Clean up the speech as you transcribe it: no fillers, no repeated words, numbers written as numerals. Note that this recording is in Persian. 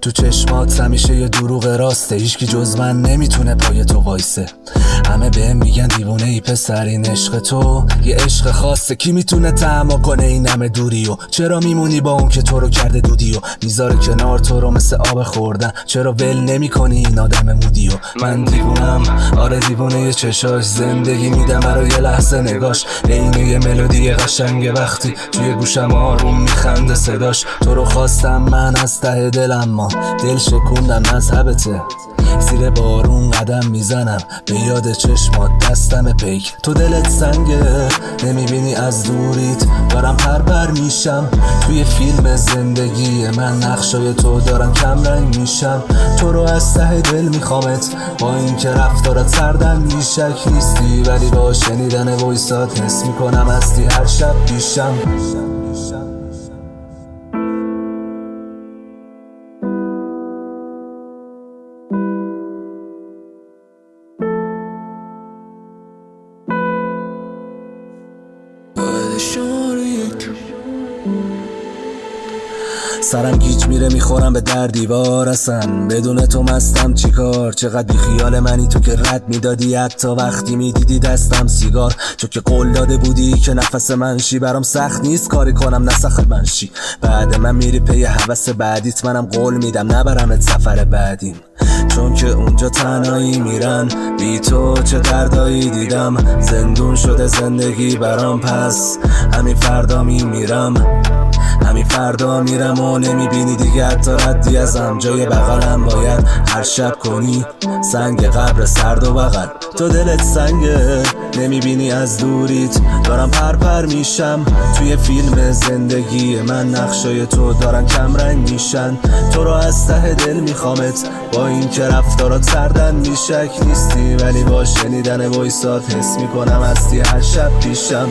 تو چشمات همیشه یه دروغ راسته، هیچکی جز من نمیتونه پای تو وایسه. همه بهم میگن دیوونه ای پسر، این عشق تو یه عشق خاصه. کی میتونه تحمل کنه این همه دوریو؟ چرا میمونی با اون که تو رو کرده دودیو؟ میذاره کنار تو رو مثل آب خوردن، چرا ول نمی کنی این آدم مودیو؟ من دیوونم، آره دیوونه یه چشاش، زندگی میدم برای یه لحظه نگاش. عین یه ملودی قشنگه وقتی توی گوشم آروم میخنده صداش. تو رو خواستم من از ته دلم، ما دل شکوندم مذهبته. زیر بارون قدم میزنم به یاد چشمات دستم پیک. تو دلت سنگه نمیبینی از دوریت، دارم پر میشم توی فیلم زندگی من. نقشای تو دارم کم رنگ میشم، تو رو از ته دل میخوامت. با این که رفتارات سردن بیشک نیستی، ولی با شنیدن وایسات حس میکنم هستی هر شب پیشم. سرم گیج میره میخورم به در دیوار، اصلا بدون تو مستم چیکار؟ چقدر بی خیال منی تو که رد میدادی حتی وقتی میدیدی دستم سیگار. تو که قول داده بودی که نفس من شی، برام سخت نیست کاری کنم نسخت من شی. بعد من میری پی هوس بعدیت، منم قول میدم نبرمت سفر بعدیم. چون که اونجا تنهایی میرن بی تو، چه دردایی دیدم. زندون شده زندگی برام، پس همین فردا میمیرم. همین فردا میرم و نمیبینی دیگه حتی ردی ازم. جای بغلم باید هر شب کنی سنگ قبر سرد و بغل. تو دلت سنگه نمیبینی از دوریت، دارم پر میشم توی فیلم زندگی من. نقشای تو دارن کم رنگ میشن، تو رو از ته دل میخوامت. با این که رفتارات سردن بیشک نیستی، ولی با شنیدن وایسات حس میکنم هستی هر شب پیشم.